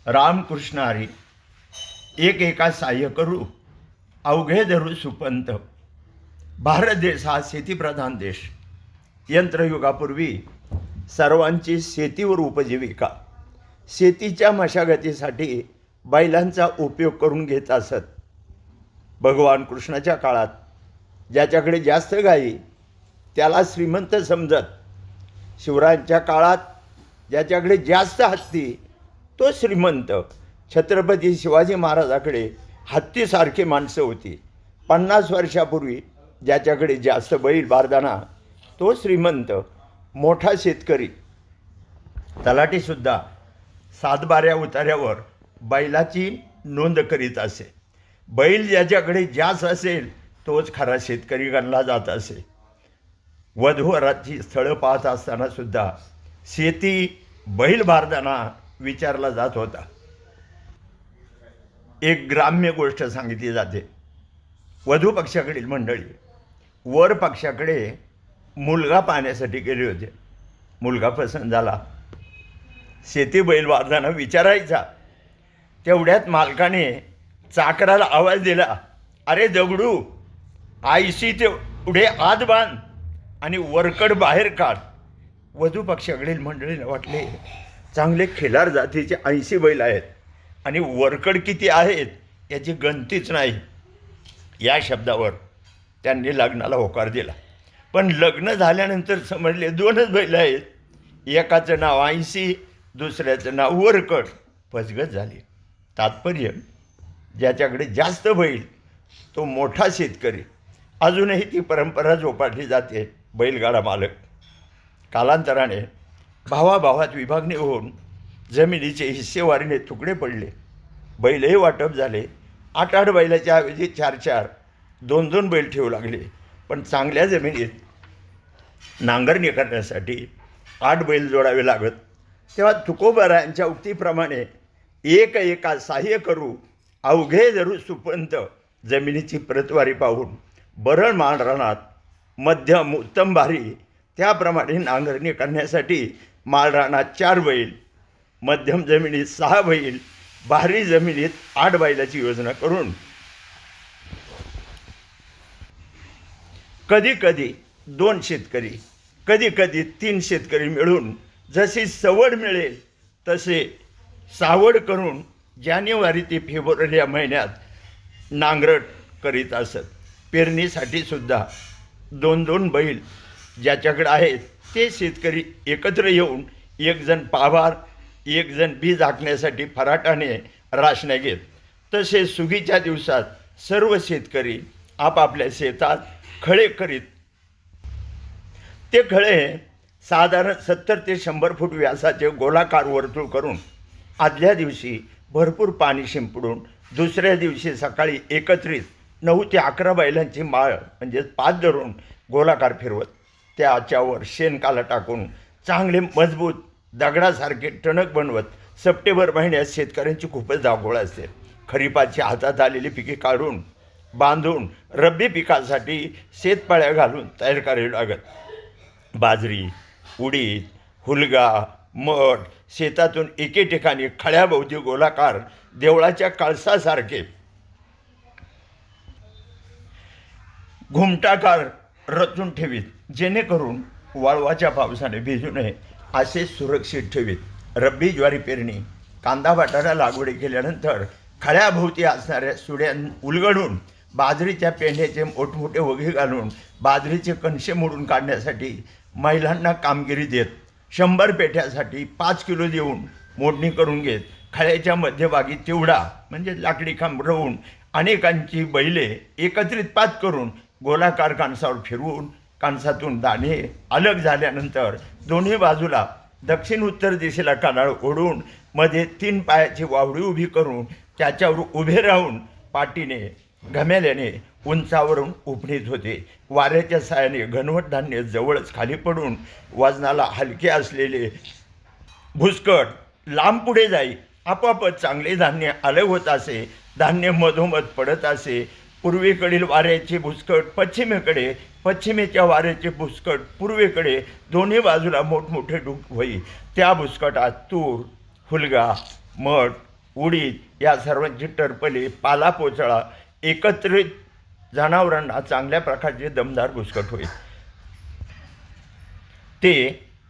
रामकृष्ण हरी एक एका सहाय्य करू अवघे धरू सुपंत. भारत देश हा शेतीप्रधान देश. यंत्रयुगापूर्वी सर्वांची शेतीवर उपजीविका. शेतीच्या मशागतीसाठी बैलांचा उपयोग करून घेत असत. भगवान कृष्णाच्या काळात ज्याच्याकडे जास्त गायी त्याला श्रीमंत समजत. शिवरायांच्या काळात ज्याच्याकडे जास्त हत्ती तो श्रीमंत. छत्रपती शिवाजी महाराजाकडे हत्तीसारखी माणसं होती. 50 वर्षापूर्वी ज्याच्याकडे जास्त बैल बारदाना तो श्रीमंत. मोठा शेतकरी तलाठीसुद्धा सातबाऱ्या उतार्यावर बैलाची नोंद करीत असे. बैल ज्याच्याकडे जास्त असेल तोच खरा शेतकरी गणला जात असे. वधूवराची स्थळं पाहत असताना सुद्धा शेती बैल बारदाना विचारला जात होता. एक ग्राम्य गोष्ट सांगितली जाते. वधू पक्षाकडील मंडळी वर पक्षाकडे मुलगा पाहण्यासाठी गेले होते. मुलगा पसंत झाला. शेती बैल बारदाना विचारायचा. तेवढ्यात मालकाने चाकराला आवाज दिला, अरे दगडू, आयशी तेवढे आत बांध आणि वरकड बाहेर काढ. वधू पक्षाकडील मंडळीला वाटले चांगले खिलार जातीचे 80 बैल आहेत आणि वरकड किती आहेत याची गणतीच नाही. या शब्दावर त्यांनी लग्नाला होकार दिला. पण लग्न झाल्यानंतर समजले 2च बैल आहेत. एकाचं नाव 80, दुसऱ्याचं नाव वरकड. फसगत झाली. तात्पर्य ज्याच्याकडे जास्त बैल तो मोठा शेतकरी. अजूनही ती परंपरा जोपासली जाते. बैलगाडा मालक. कालांतराने भावाभावात विभागणी होऊन जमिनीचे हिस्सेवारीने तुकडे पडले. बैलही वाटप झाले. 8-8 बैलाच्या ऐवजी 4-4, 2-2 बैल ठेवू लागले. पण चांगल्या जमिनीत नांगरणी करण्यासाठी 8 बैल जोडावे लागत. तेव्हा तुकोबारायांच्या उक्तीप्रमाणे एक एका सहाय्य करू अवघे धरू सुपंत. जमिनीची प्रतवारी पाहून बरळ माळरानात मध्यम उत्तम भारी त्याप्रमाणे नांगरणी करण्यासाठी माळरानात 4 बैल, मध्यम जमिनीत 6 बैल, भारी जमिनीत 8 बैलाची योजना करून कधी कधी 2 शेतकरी, कधी कधी 3 शेतकरी मिळून जशी सवड मिळेल तसे सावड करून जानेवारी ते फेब्रुवारी या महिन्यात नांगरट करीत असत. पेरणीसाठी सुद्धा 2-2 बैल ज्याच्याकडे आहेत ते शेतकरी एकत्र येऊन एक जण पाभार, एक जण बी झाकण्यासाठी फराटाने राशण्या घेत. तसे सुगीच्या दिवसात सर्व शेतकरी आपापल्या शेतात खळे करीत. ते खळे साधारण 70 ते 100 फूट व्यासाचे गोलाकार वर्तुळ करून आदल्या दिवशी भरपूर पाणी शिंपडून दुसऱ्या दिवशी सकाळी एकत्रित 9 ते 11 बैलांची माळ म्हणजे पाच धरून गोलाकार फिरवत त्याच्यावर शेणकाला टाकून चांगले मजबूत दगडासारखे टणक बनवत. सप्टेंबर महिन्यात शेतकऱ्यांची खूपच धावपळ असते. खरीपाची हातात आलेली पिके काढून बांधून रब्बी पिकासाठी शेतपाळ्या घालून तयार करावी लागत. बाजरी, उडीद, हुलगा, मठ शेतातून एके ठिकाणी खळ्याभोवती गोलाकार देवळाच्या कळसासारखे घुमटाकार रचून ठेवीत, जेणेकरून वाळवाच्या पावसाने भिजू नये असे सुरक्षित ठेवीत. रब्बी ज्वारी पेरणी, कांदा बटाटा लागवडी केल्यानंतर खळ्याभोवती असणाऱ्या सुड्या उलगडून बाजरीच्या पेंढ्याचे मोठमोठे वघे घालून बाजरीचे कणशे मोडून काढण्यासाठी महिलांना कामगिरी देत. 100 पेठ्यासाठी 5 किलो देऊन मोडणी करून घेत. खळ्याच्या मध्यभागी चिवडा म्हणजे लाकडी खांब रवून अनेकांची बैले एकत्रित पात करून गोलाकार कणसावर फिरवून कणसातून दाणे अलग झाल्यानंतर दोन्ही बाजूला दक्षिण उत्तर दिशेला कडाळ ओढून मध्ये 3 पायाची वावडी उभी करून त्याच्यावर उभे राहून पाठीने घमेल्याने उंचावरून उपणीत होते. वाऱ्याच्या साहाय्याने घनवट धान्य जवळच खाली पडून वजनाला हलके असलेले भुसकट लांब पुढे जाई. आपोआपच चांगले धान्य अलग होत असे. धान्य मधोमध पडत असे. पूर्वेकडील वाऱ्याचे भुसकट पश्चिमेकडे, पश्चिमेच्या वाऱ्याचे भुसकट पूर्वेकडे, दोन्ही बाजूला मोठमोठे डूब होई. त्या भुसकटात तूर, हुलगा, मठ, उडीद या सर्वांची टरपले, पालापोचळा एकत्रित जनावरांना चांगल्या प्रकारचे दमदार भुसकट होईल. ते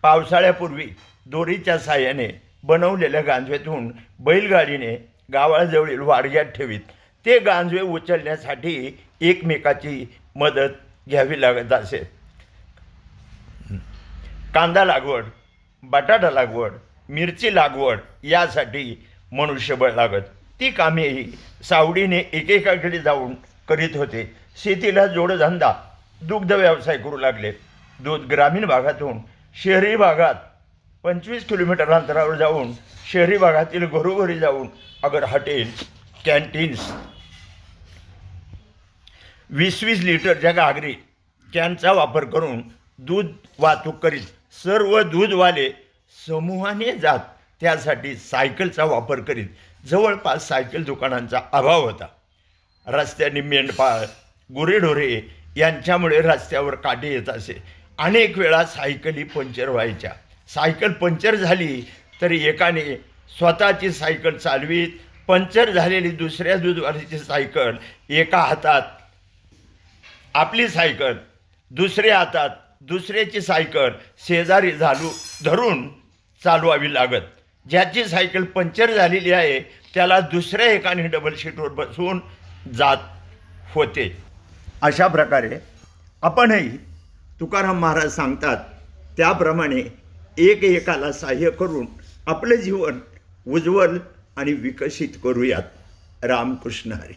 पावसाळ्यापूर्वी दोरीच्या साहाय्याने बनवलेल्या गांजवेतून बैलगाडीने गावाजवळील वाडग्यात ठेवीत. ते गांजवे उचलण्यासाठी एकमेकाची मदत घ्यावी लागत असे. कांदा लागवड, बटाटा लागवड, मिरची लागवड यासाठी मनुष्यबळ लागत. ती कामेही सावडीने एकेकाकडे जाऊन करीत होते. शेतीला जोडधंदा दुग्ध व्यवसाय करू लागले. दूध ग्रामीण भागातून शहरी भागात 25 किलोमीटर अंतरावर जाऊन शहरी भागातील घरोघरी जाऊन अगर हॉटेल, कॅन्टीन्स 20-20 लिटरच्या घागरी कॅनचा वापर करून दूध वाहतूक करीत. सर्व दूधवाले समूहाने जात त्यासाठी सायकलचा वापर करीत. जवळपास सायकल दुकानांचा अभाव होता. रस्त्याने मेंढपाळ, गुरेढोरे यांच्यामुळे रस्त्यावर काटे येत असे. अनेक वेळा सायकली पंक्चर व्हायच्या. सायकल पंक्चर झाली तरी एकाने स्वतःची सायकल चालवीत. पंक्चर झालेली दुसऱ्या दूधवाल्याची सायकल एका हातात आपली सायकल, दुसऱ्या हातात दुसऱ्याची सायकल शेजारी धरून चालवावी लागत. ज्याची सायकल पंक्चर झालेली आहे त्याला दुसऱ्या एकाने डबल शीटवर बसवून जात होते. अशा प्रकारे आपणही तुकाराम महाराज सांगतात त्याप्रमाणे एकाला सहाय्य करून आपलं जीवन उज्ज्वल आणि विकसित करूयात. रामकृष्ण हरी.